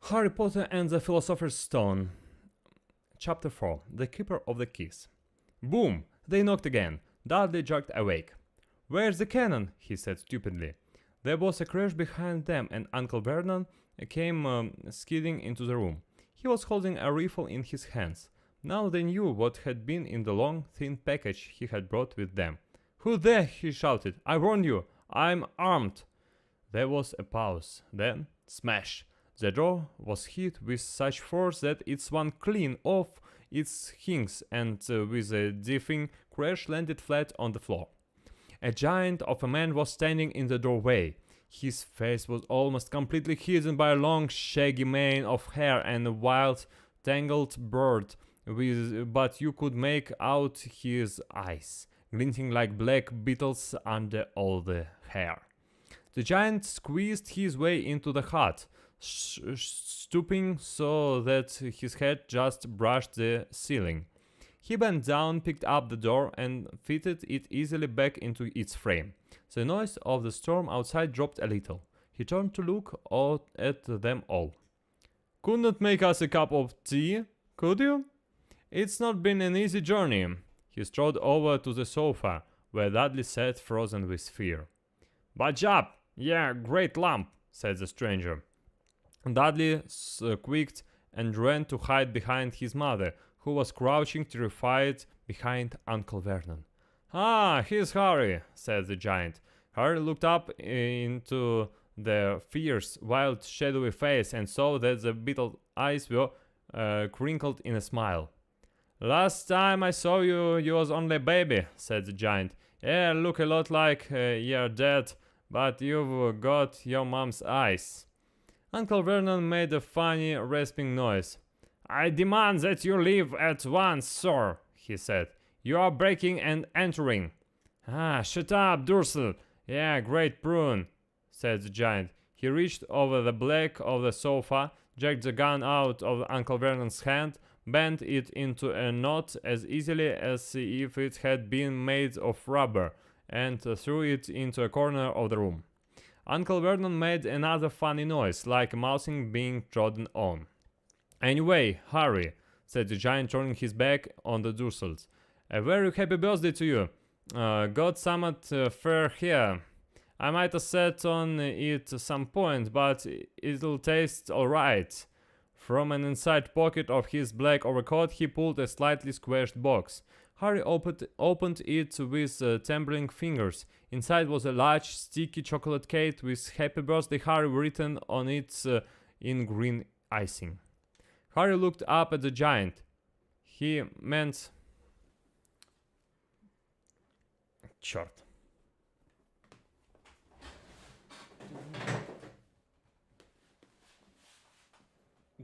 Harry Potter and the Philosopher's Stone. Chapter 4. The Keeper of the Keys. Boom! They knocked again. Dudley jerked awake. "Where's the cannon?" he said stupidly. There was a crash behind them and Uncle Vernon came skidding into the room. He was holding a rifle in his hands. Now they knew what had been in the long, thin package he had brought with them. "Who there?" he shouted. "I warn you, I'm armed." There was a pause. Then, smash! The door was hit with such force that it swung clean off its hinges and with a deafening crash landed flat on the floor. A giant of a man was standing in the doorway. His face was almost completely hidden by a long shaggy mane of hair and a wild tangled beard, but you could make out his eyes, glinting like black beetles under all the hair. The giant squeezed his way into the hut, stooping so that his head just brushed the ceiling. He bent down, picked up the door, and fitted it easily back into its frame. The noise of the storm outside dropped a little. He turned to look at them all. "Couldn't make us a cup of tea, could you? It's not been an easy journey." He strode over to the sofa, where Dudley sat frozen with fear. "Budge up! Yeah, great lump," said the stranger. Dudley squeaked and ran to hide behind his mother, who was crouching terrified behind Uncle Vernon. "Ah, here's Harry," said the giant. Harry looked up into the fierce, wild, shadowy face and saw that the beetle eyes were crinkled in a smile. "Last time I saw you, you was only a baby," said the giant. "Yeah, look a lot like you're dead, but you've got your mom's eyes." Uncle Vernon made a funny, rasping noise. "I demand that you leave at once, sir," he said. "You are breaking and entering." "Ah, shut up, Dursley. Yeah, great prune," said the giant. He reached over the back of the sofa, jerked the gun out of Uncle Vernon's hand, bent it into a knot as easily as if it had been made of rubber, and threw it into a corner of the room. Uncle Vernon made another funny noise, like a mousing being trodden on. "Anyway, Harry," said the giant, turning his back on the Dursleys, "a very happy birthday to you. Got some at fair here. I might have sat on it at some point, but it'll taste alright." From an inside pocket of his black overcoat he pulled a slightly squashed box. Harry opened it with trembling fingers. Inside was a large, sticky chocolate cake with "Happy Birthday, Harry" written on it in green icing. Harry looked up at the giant. He meant... Черт.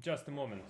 Just a moment.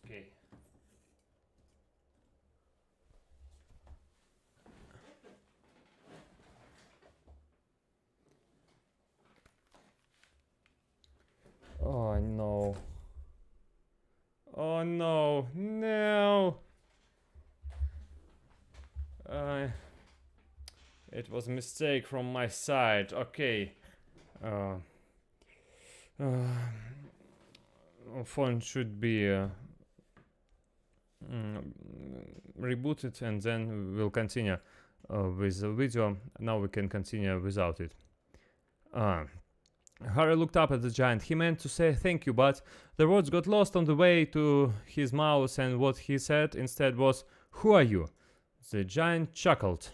Okay. Oh no. Oh no. No. It was a mistake from my side. Okay. Phone should be rebooted and then we'll continue with the video. Now we can continue without it. Harry looked up at the giant. He meant to say thank you, but the words got lost on the way to his mouth, and what he said instead was, "Who are you?" The giant chuckled.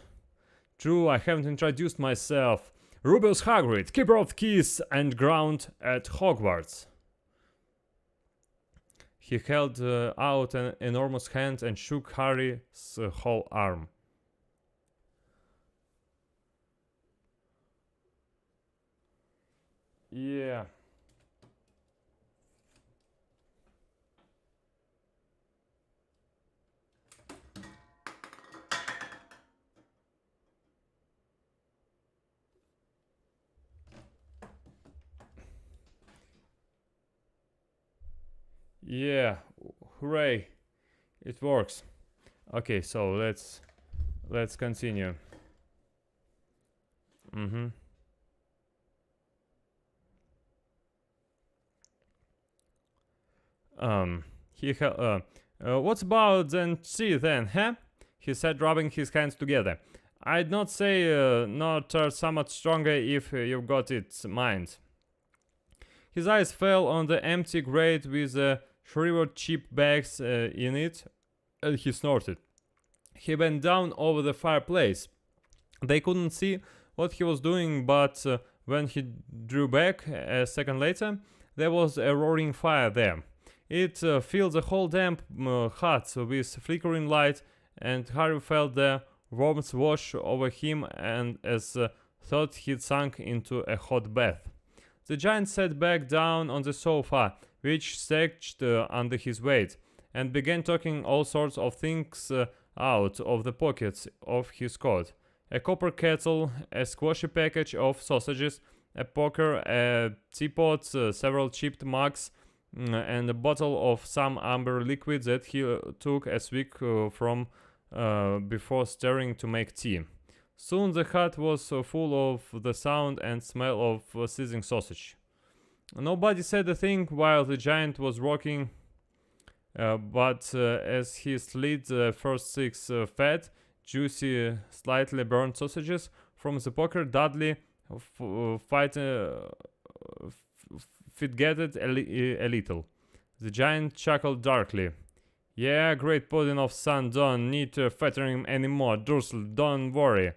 "True, I haven't introduced myself. Rubeus Hagrid, keeper of keys and ground at Hogwarts." He held out an enormous hand and shook Harry's whole arm. "Yeah, Yeah, hooray. It works. Okay, so let's continue. What's about then tea then, huh? He said, rubbing his hands together. I'd not say not somewhat stronger if you've got it mind. His eyes fell on the empty grate with shriveled cheap bags in it, and he snorted. He bent down over the fireplace. They couldn't see what he was doing, but when he drew back a second later, there was a roaring fire there. It filled the whole damp hut with flickering light, and Harry felt the warmth wash over him and as thought he'd sunk into a hot bath. The giant sat back down on the sofa, which sagged under his weight, and began talking all sorts of things out of the pockets of his coat. A copper kettle, a squashy package of sausages, a poker, a teapot, several chipped mugs, and a bottle of some amber liquid that he took a swig from before stirring to make tea. Soon the hut was full of the sound and smell of sizzling sausage. Nobody said a thing while the giant was rocking, but as he slid the first 6 fat, juicy, slightly burnt sausages from the poker, Dudley fidgeted a little. The giant chuckled darkly. Yeah, great pudding of son, don't need to fatten him anymore, Dursel, don't worry.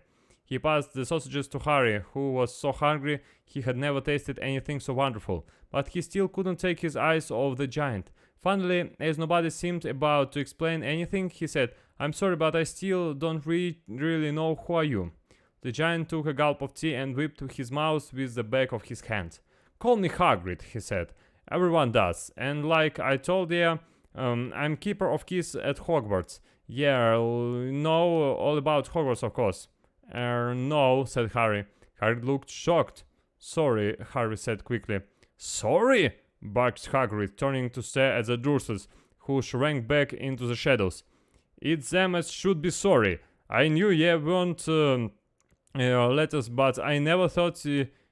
He passed the sausages to Harry, who was so hungry he had never tasted anything so wonderful, but he still couldn't take his eyes off the giant. Finally, as nobody seemed about to explain anything, he said, I'm sorry, but I still don't really know who are you. The giant took a gulp of tea and whipped his mouth with the back of his hand. Call me Hagrid, he said. Everyone does, and like I told you, I'm keeper of keys at Hogwarts. Yeah, know all about Hogwarts, of course. No, said Harry. Harry looked shocked. Sorry, Harry said quickly. Sorry? Barked Hagrid, turning to stare at the Dursleys, who shrank back into the shadows. It's them as should be sorry. I knew ye won't let us, but I never thought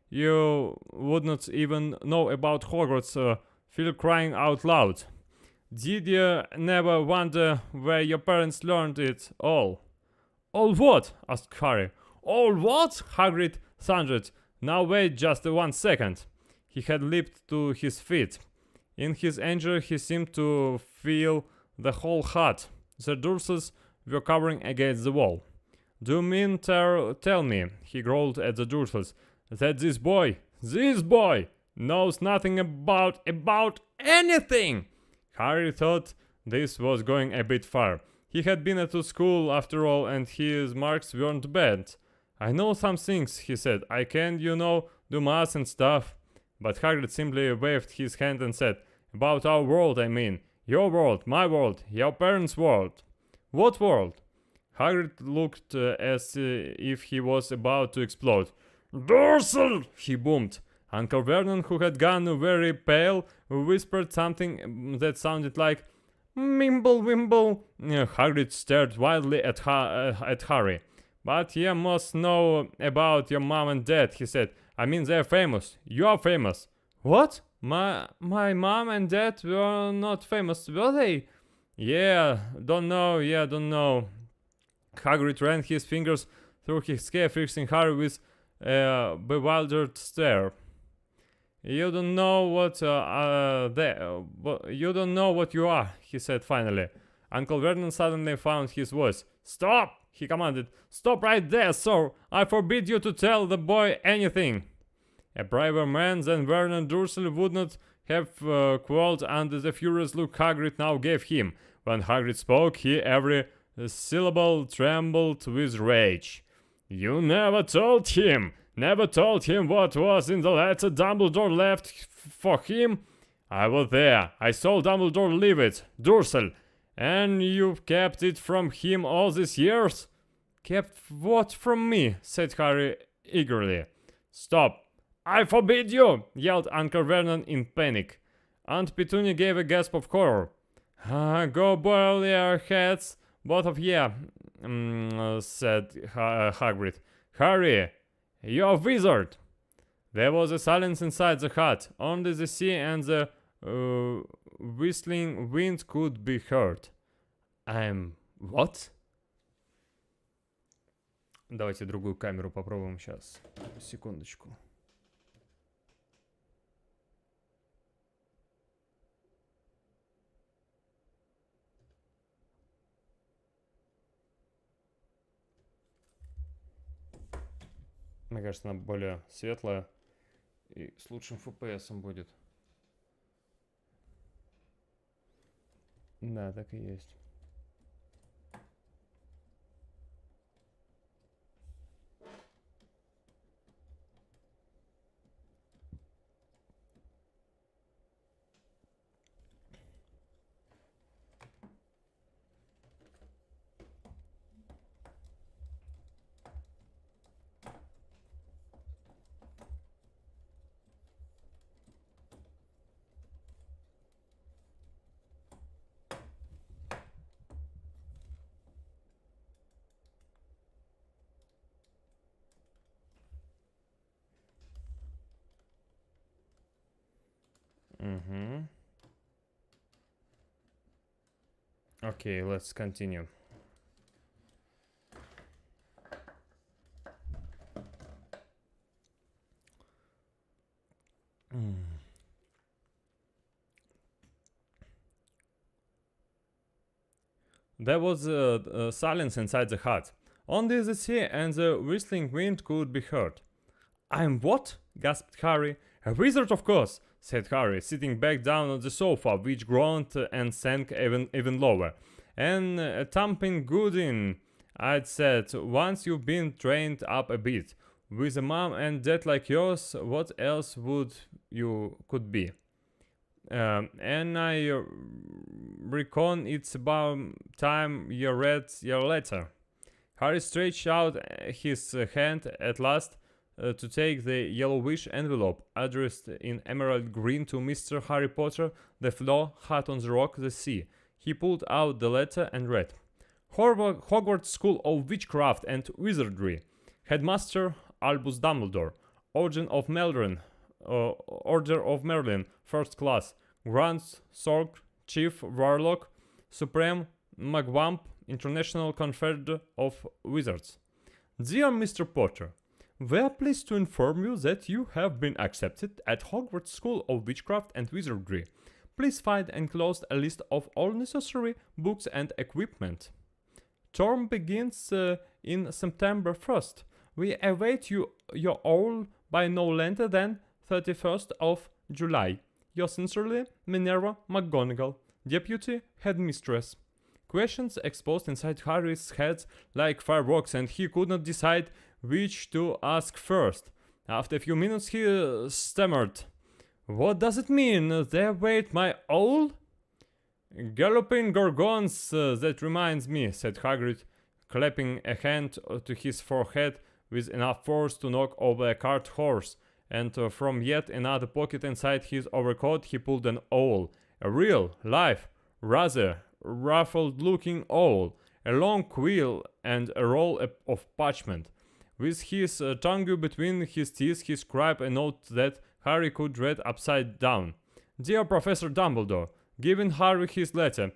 you would not even know about Hogwarts. Feel crying out loud. Did you never wonder where your parents learned it all? All what? Asked Harry. All what? Hagrid thundered. Now wait just 1 second. He had leaped to his feet. In his anger he seemed to feel the whole hut. The Dursleys were covering against the wall. Do you mean tell me, he growled at the Dursleys, that this boy knows nothing about anything? Harry thought this was going a bit far. He had been at school after all, and his marks weren't bad. I know some things, he said. I can, do maths and stuff. But Hagrid simply waved his hand and said, about our world, I mean. Your world, my world, your parents' world. What world? Hagrid looked as if he was about to explode. Dursel! He boomed. Uncle Vernon, who had gone very pale, whispered something that sounded like Mimble Wimble. Hagrid stared wildly at Harry. But you must know about your mom and dad, he said. I mean, they're famous. You're famous. What? My mom and dad were not famous, were they? Yeah, don't know. Hagrid ran his fingers through his hair, fixing Harry with a bewildered stare. You don't know what you don't know what you are, he said finally. Uncle Vernon suddenly found his voice. Stop, he commanded. Stop right there, sir. I forbid you to tell the boy anything. A braver man than Vernon Dursley would not have quailed under the furious look Hagrid now gave him. When Hagrid spoke, every syllable trembled with rage. You never told him what was in the letter Dumbledore left for him? I was there. I saw Dumbledore leave it, Dursley. And you've kept it from him all these years? Kept what from me? Said Harry eagerly. Stop. I forbid you! Yelled Uncle Vernon in panic. Aunt Petunia gave a gasp of horror. Go boil your heads, both of ye, said Hagrid. Hurry! You're a wizard! There was a silence inside the hut. Only the sea and the whistling wind could be heard. I'm... What? Давайте другую камеру попробуем сейчас. Секундочку. Мне кажется, она более светлая и с лучшим FPS будет. Да, так и есть. Okay, let's continue. There was silence inside the hut. Only the sea and the whistling wind could be heard. I'm what? Gasped Harry. A wizard, of course, said Harry, sitting back down on the sofa, which groaned and sank even lower. And thumping good in, I'd said, once you've been trained up a bit. With a mom and dad like yours, what else would you could be? And I reckon it's about time you read your letter. Harry stretched out his hand at last to take the yellowish envelope, addressed in emerald green to Mr. Harry Potter, the floor, hut on the rock, the sea. He pulled out the letter and read. Hogwarts School of Witchcraft and Wizardry. Headmaster Albus Dumbledore. Order of Merlin, First Class. Grand Sorg, Chief Warlock, Supreme Magwamp, International Confederate of Wizards. Dear Mr. Potter, we are pleased to inform you that you have been accepted at Hogwarts School of Witchcraft and Wizardry. Please find enclosed a list of all necessary books and equipment. Term begins in September 1st. We await your all by no later than 31st of July. Yours sincerely, Minerva McGonagall, Deputy Headmistress. Questions exposed inside Harry's head like fireworks, and he could not decide which to ask first. After a few minutes he stammered. What does it mean? They await my owl? Galloping Gorgons, that reminds me, said Hagrid, clapping a hand to his forehead with enough force to knock over a cart horse, and from yet another pocket inside his overcoat he pulled an owl. A real, live, rather ruffled-looking owl, a long quill and a roll of parchment. With his tongue between his teeth he scribed a note that Harry could read upside down. Dear Professor Dumbledore, giving Harry his letter,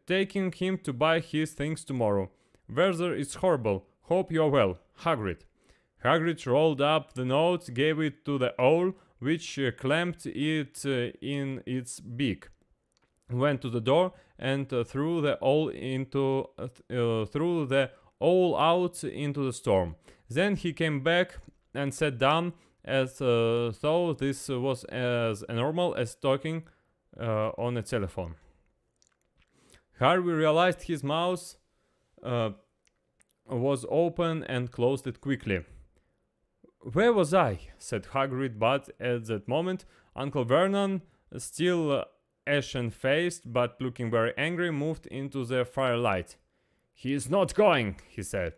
taking him to buy his things tomorrow. Weather is horrible. Hope you're well. Hagrid. Hagrid rolled up the note, gave it to the owl, which clamped it in its beak, went to the door, and threw the owl out into the storm. Then he came back and sat down, as though this was as normal as talking on a telephone. Harry realized his mouth was open and closed it quickly. Where was I? Said Hagrid, but at that moment Uncle Vernon, still ashen-faced but looking very angry, moved into the firelight. He is not going, he said.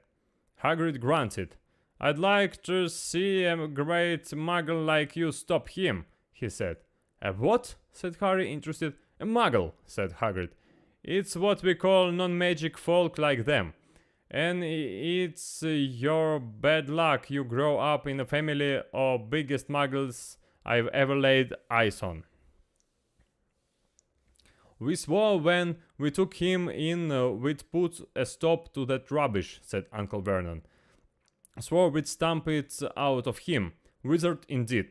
Hagrid grunted. I'd like to see a great muggle like you stop him, he said. A what? Said Harry, interested. A muggle, said Hagrid. It's what we call non-magic folk like them. And it's your bad luck you grow up in a family of biggest muggles I've ever laid eyes on. We swore when we took him in we'd put a stop to that rubbish, said Uncle Vernon. Swore we'd stamp it out of him. Wizard indeed.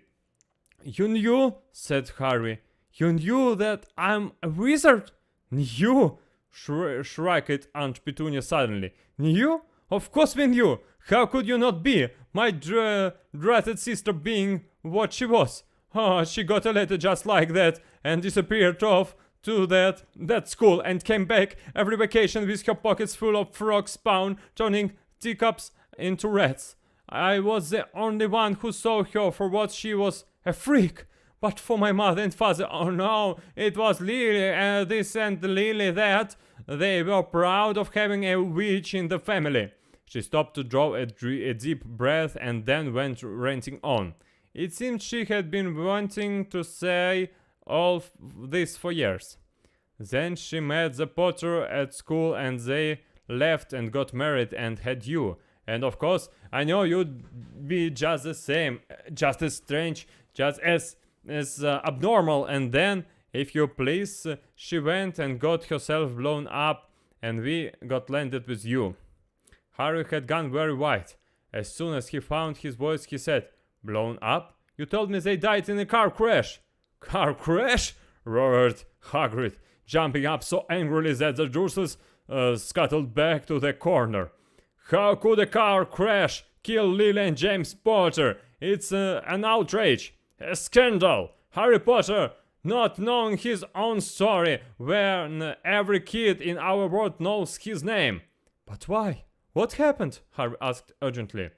You knew, said Harry. You knew that I'm a wizard? Knew? Shrieked Aunt Petunia suddenly. Knew? Of course we knew. How could you not be? My dreaded sister being what she was. Oh, she got a letter just like that and disappeared off to that school and came back every vacation with her pockets full of frog spawn, turning teacups into rats. I was the only one who saw her for what she was, a freak. But for my mother and father, oh no, it was Lily this and Lily that. They were proud of having a witch in the family. She stopped to draw a deep breath and then went ranting on. It seemed she had been wanting to say all this for years. Then she met the Potter at school and they left and got married and had you. And of course, I know you'd be just the same, just as strange, just as abnormal. And then, if you please, she went and got herself blown up and we got landed with you. Harry had gone very white. As soon as he found his voice, he said, Blown up? You told me they died in a car crash. Car crash? Roared Hagrid, jumping up so angrily that the Dursleys scuttled back to the corner. How could a car crash kill Lily and James Potter? It's an outrage. A scandal! Harry Potter not knowing his own story when every kid in our world knows his name. But why? What happened? Harry asked urgently.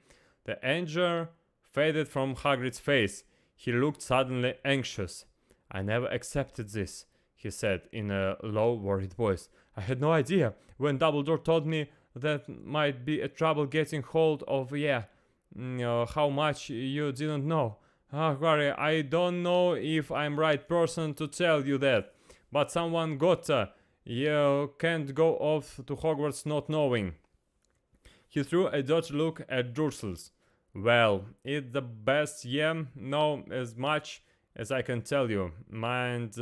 The anger faded from Hagrid's face. He looked suddenly anxious. I never accepted this, he said in a low, worried voice. I had no idea when Dumbledore told me that might be a trouble getting hold of, how much you didn't know. Harry, I don't know if I'm right person to tell you that, but someone gotta. You can't go off to Hogwarts not knowing. He threw a dirty look at Dursleys. Well, it's the best, know as much as I can tell you. Mind,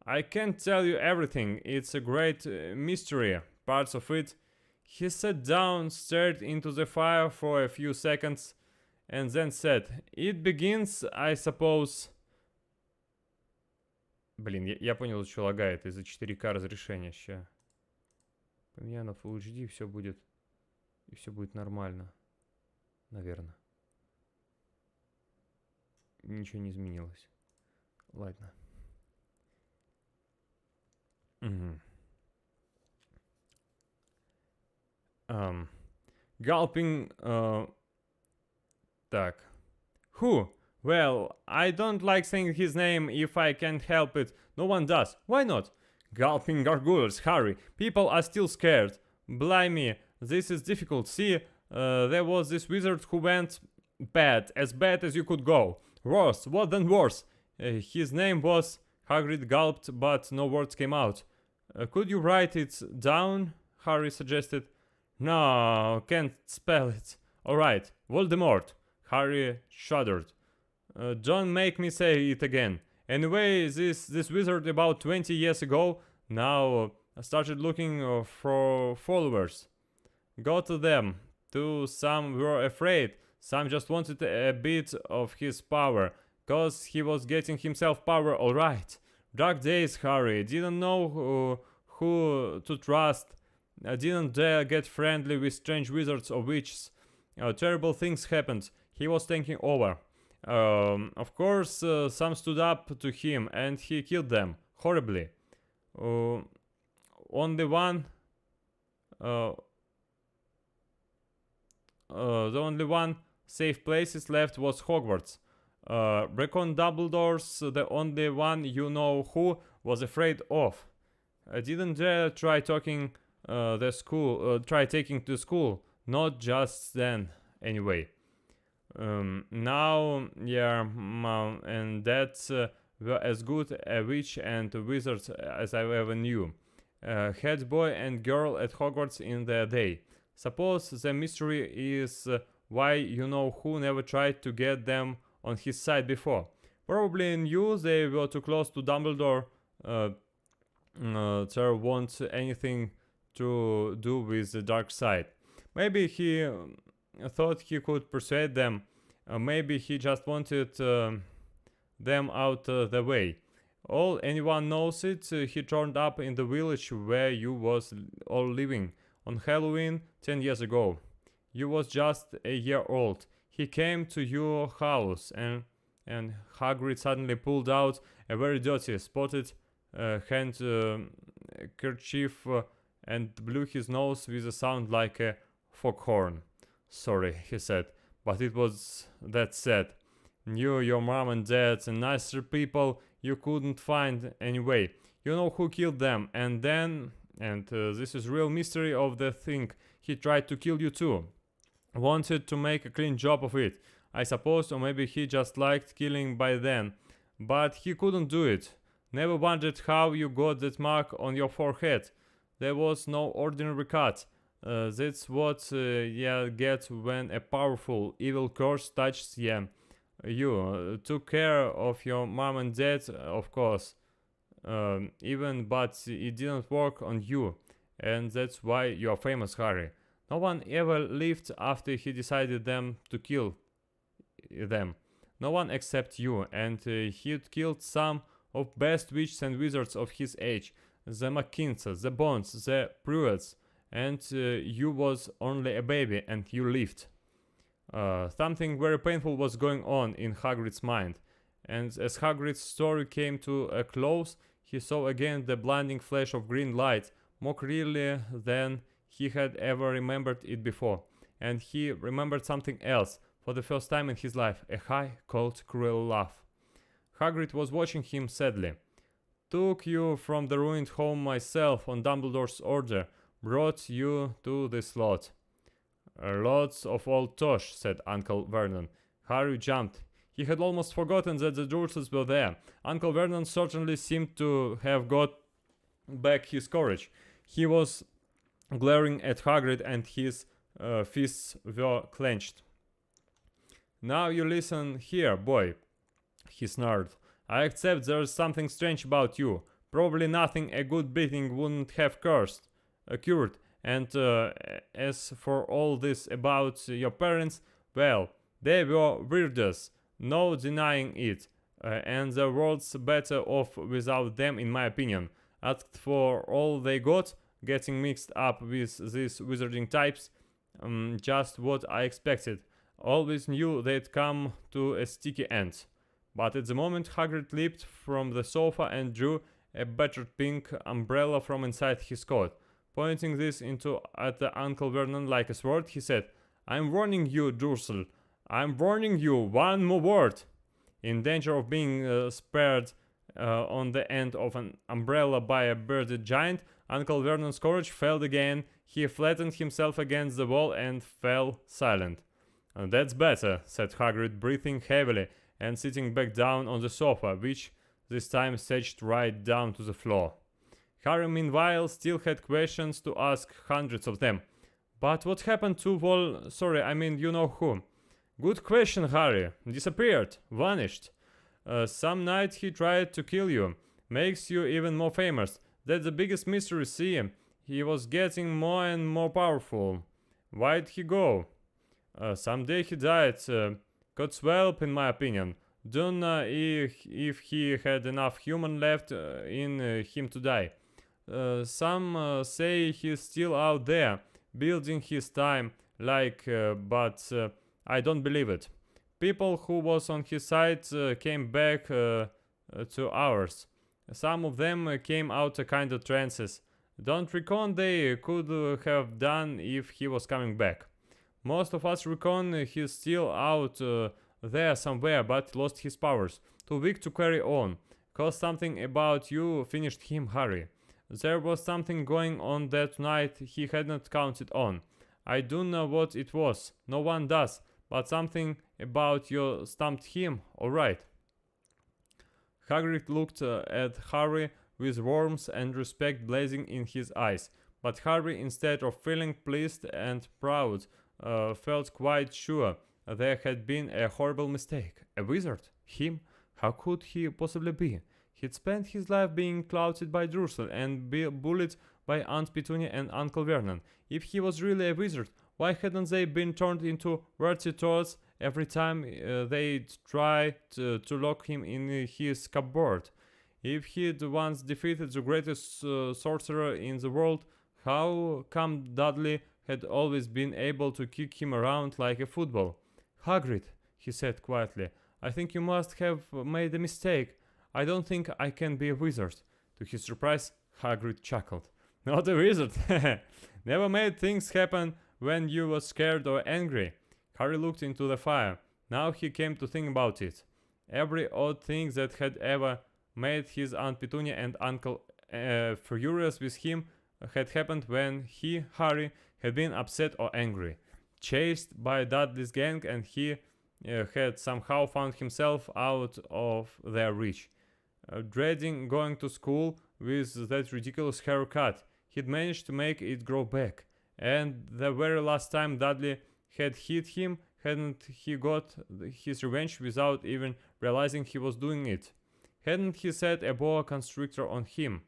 I can't tell you everything. It's a great mystery. Parts of it. He sat down, stared into the fire for a few seconds, and then said, It begins, I suppose... Блин, я понял, что лагает из-за 4К разрешения. Ща. Поменяю на Full HD, все будет нормально. Наверное. Ничего не изменилось. Ладно. Gulping, так. Who? Well, I don't like saying his name if I can't help it. No one does. Why not? Gulping gargoyles, Harry. People are still scared. Blimey, this is difficult. See, there was this wizard who went bad as you could go. Worse, what than worse? His name was... Hagrid gulped, but no words came out. Could you write it down? Harry suggested. No, can't spell it. Alright, Voldemort. Harry shuddered. Don't make me say it again. Anyway, this wizard about 20 years ago now started looking for followers. Got to them. Some were afraid. Some just wanted a bit of his power. Cause he was getting himself power alright. Dark days, Harry. Didn't know who to trust. Didn't dare get friendly with strange wizards or witches. Terrible things happened. He was taking over. Of course, some stood up to him and he killed them. Horribly. Only one... the only one safe places left was Hogwarts. Reckon Dumbledore's the only one you know who was afraid of. I didn't dare try taking to school. Not just then, anyway. Now, Mom and Dad were as good a witch and wizard as I ever knew. Head boy and girl at Hogwarts in their day. Suppose the mystery is why you know who never tried to get them on his side before. Probably knew they were too close to Dumbledore. There won't anything to do with the dark side. Maybe he thought he could persuade them. Maybe he just wanted them out the way. All anyone knows it, he turned up in the village where you was all living on Halloween 10 years ago. You was just a year old. He came to your house and Hagrid suddenly pulled out a very dirty, spotted handkerchief and blew his nose with a sound like a foghorn. Sorry, he said, but it was that sad. Knew your mom and dad and nicer people you couldn't find anyway. You know who killed them, and then, this is real mystery of the thing, he tried to kill you too. Wanted to make a clean job of it, I suppose, or maybe he just liked killing by then. But he couldn't do it. Never wondered how you got that mark on your forehead. There was no ordinary cut. That's what you get when a powerful, evil curse touches you. You took care of your mom and dad, of course, but it didn't work on you, and that's why you are famous, Harry. No one ever lived after he decided them to kill them. No one except you, and he'd killed some of best witches and wizards of his age, the McKinseys, the Bonds, the Pruitts, and you was only a baby, and you lived. Something very painful was going on in Hagrid's mind, and as Hagrid's story came to a close, he saw again the blinding flash of green light, more clearly than he had ever remembered it before, and he remembered something else for the first time in his life, a high, cold, cruel laugh. Hagrid was watching him sadly. Took you from the ruined home myself on Dumbledore's order, brought you to this lot. Lots of old tosh, said Uncle Vernon. Harry jumped. He had almost forgotten that the Dursleys were there. Uncle Vernon certainly seemed to have got back his courage. He was glaring at Hagrid and his fists were clenched. Now you listen here, boy, he snarled. I accept there's something strange about you. Probably nothing a good beating wouldn't have cured. And as for all this about your parents, well, they were weirdos, no denying it, and the world's better off without them in my opinion. Asked for all they got, getting mixed up with these wizarding types, just what I expected. Always knew they'd come to a sticky end. But at the moment Hagrid leaped from the sofa and drew a battered pink umbrella from inside his coat. Pointing this at Uncle Vernon like a sword, he said, I'm warning you, Dursel. I'm warning you, one more word. In danger of being spared on the end of an umbrella by a bearded giant, Uncle Vernon's courage failed again. He flattened himself against the wall and fell silent. That's better, said Hagrid, breathing heavily and sitting back down on the sofa, which this time stretched right down to the floor. Harry, meanwhile, still had questions to ask, hundreds of them. But what happened to you know who? Good question, Harry. Disappeared. Vanished. Some night he tried to kill you. Makes you even more famous. That's the biggest mystery, see? He was getting more and more powerful. Why'd he go? Someday he died. God's help, in my opinion. Don't know if he had enough human left in him to die. Some say he's still out there, building his time, but I don't believe it. People who was on his side came back to ours. Some of them came out a kind of trances. Don't reckon they could have done if he was coming back. Most of us reckon he's still out there somewhere, but lost his powers. Too weak to carry on. Cause something about you finished him, Harry. There was something going on that night he hadn't counted on. I don't know what it was. No one does. But something about you stumped him, alright. Hagrid looked at Harry with warmth and respect blazing in his eyes, but Harry, instead of feeling pleased and proud, felt quite sure there had been a horrible mistake. A wizard? Him? How could he possibly be? He'd spent his life being clouted by Drusel and bullied by Aunt Petunia and Uncle Vernon. If he was really a wizard, why hadn't they been turned into vertitoads every time they'd tried to lock him in his cupboard? If he'd once defeated the greatest sorcerer in the world, how come Dudley had always been able to kick him around like a football? Hagrid, he said quietly, I think you must have made a mistake. I don't think I can be a wizard. To his surprise, Hagrid chuckled. Not a wizard? Never made things happen when you were scared or angry. Harry looked into the fire. Now he came to think about it. Every odd thing that had ever made his Aunt Petunia and Uncle furious with him had happened when he, Harry, had been upset or angry. Chased by Dudley's gang, and he had somehow found himself out of their reach. Dreading going to school with that ridiculous haircut, he'd managed to make it grow back. And the very last time Dudley had hit him, hadn't he got his revenge without even realizing he was doing it? Hadn't he set a boa constrictor on him?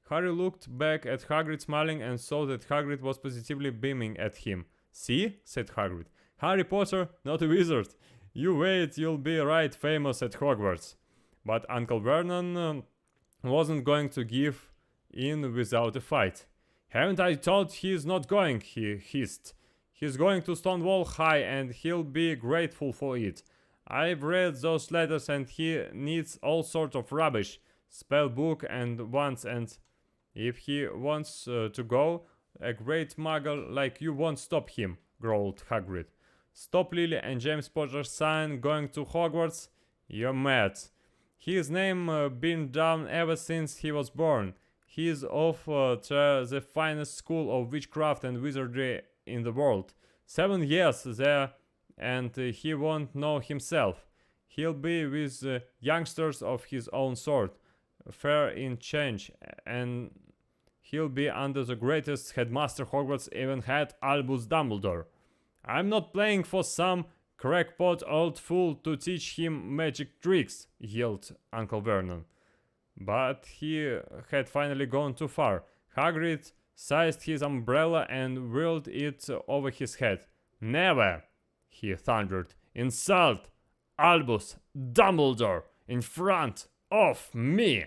Harry looked back at Hagrid smiling and saw that Hagrid was positively beaming at him. See? Said Hagrid. Harry Potter, not a wizard. You wait, you'll be right famous at Hogwarts. But Uncle Vernon wasn't going to give in without a fight. Haven't I told he's not going, he hissed. He's going to Stonewall High and he'll be grateful for it. I've read those letters and he needs all sorts of rubbish. Spell book and once, and if he wants to go, a great muggle like you won't stop him, growled Hagrid. Stop Lily and James Potter's son going to Hogwarts? You're mad. His name been down ever since he was born. He's off to the finest school of witchcraft and wizardry in the world. 7 years there, and he won't know himself. He'll be with youngsters of his own sort, fair in change, and he'll be under the greatest headmaster Hogwarts even had, Albus Dumbledore. I'm not playing for some crackpot old fool to teach him magic tricks, yelled Uncle Vernon. But he had finally gone too far. Hagrid seized his umbrella and whirled it over his head. Never, he thundered, insult Albus Dumbledore in front of me.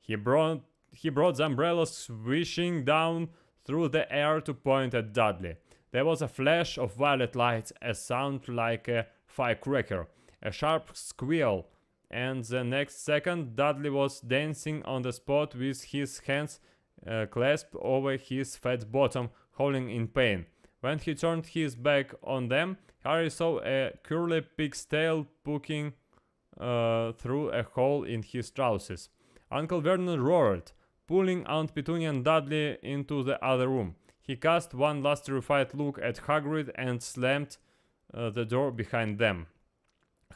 He brought the umbrella swishing down through the air to point at Dudley. There was a flash of violet light, a sound like a firecracker, a sharp squeal, and the next second Dudley was dancing on the spot with his hands clasped over his fat bottom, howling in pain. When he turned his back on them, Harry saw a curly pig's tail poking through a hole in his trousers. Uncle Vernon roared, pulling Aunt Petunia and Dudley into the other room. He cast one last terrified look at Hagrid and slammed the door behind them.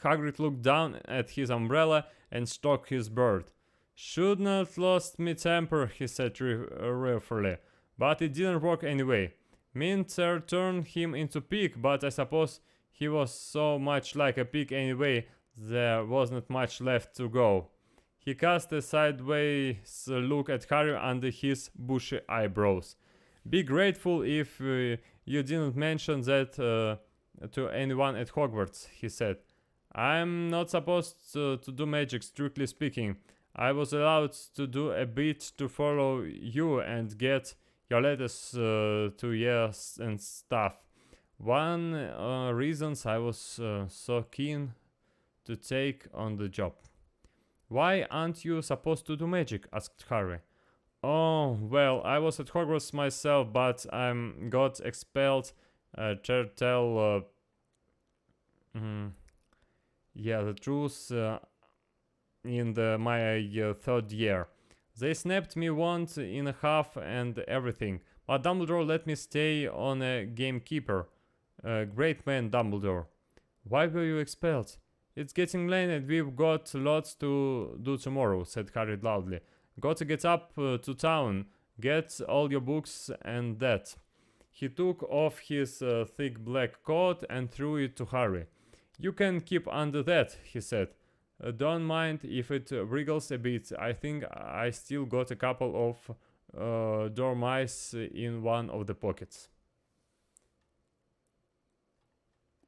Hagrid looked down at his umbrella and stroked his bird. Should not lost me temper, he said ruefully, but it didn't work anyway. Minter turned him into pig, but I suppose he was so much like a pig anyway, there wasn't much left to go. He cast a sideways look at Harry under his bushy eyebrows. Be grateful if you didn't mention that to anyone at Hogwarts, he said. I'm not supposed to do magic, strictly speaking. I was allowed to do a bit to follow you and get your letters to yes and stuff. One reasons I was so keen to take on the job. Why aren't you supposed to do magic? Asked Harry. Oh, well, I was at Hogwarts myself, but I got expelled. The truth in my third year. They snapped me once in a half and everything, but Dumbledore let me stay on a gamekeeper. Great man, Dumbledore. Why were you expelled? It's getting late and we've got lots to do tomorrow, said Harry loudly. Gotta get up to town, get all your books and that. He took off his thick black coat and threw it to Harry. You can keep under that, he said. Don't mind if it wriggles a bit. I think I still got a couple of dormice in one of the pockets.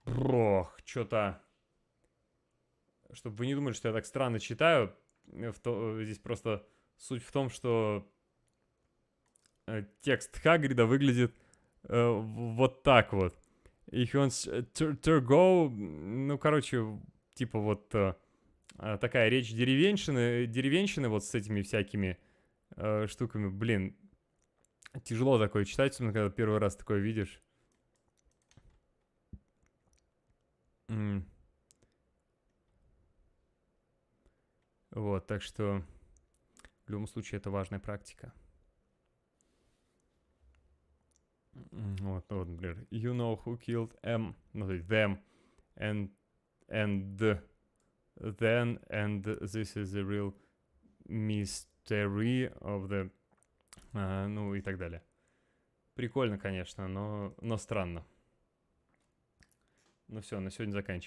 Ох, что-то... Чтобы вы не думали, что я так странно читаю, здесь просто суть в том, что текст Хагрида выглядит вот так вот. If he wants to go, ну, короче, типа вот такая речь деревенщины вот с этими всякими штуками. Блин, тяжело такое читать, особенно когда первый раз такое видишь. Вот, так что в любом случае это важная практика. Вот, например, you know who killed them, and then, and this is the real mystery of the... ну и так далее. Прикольно, конечно, но странно. Ну все, на сегодня заканчиваю.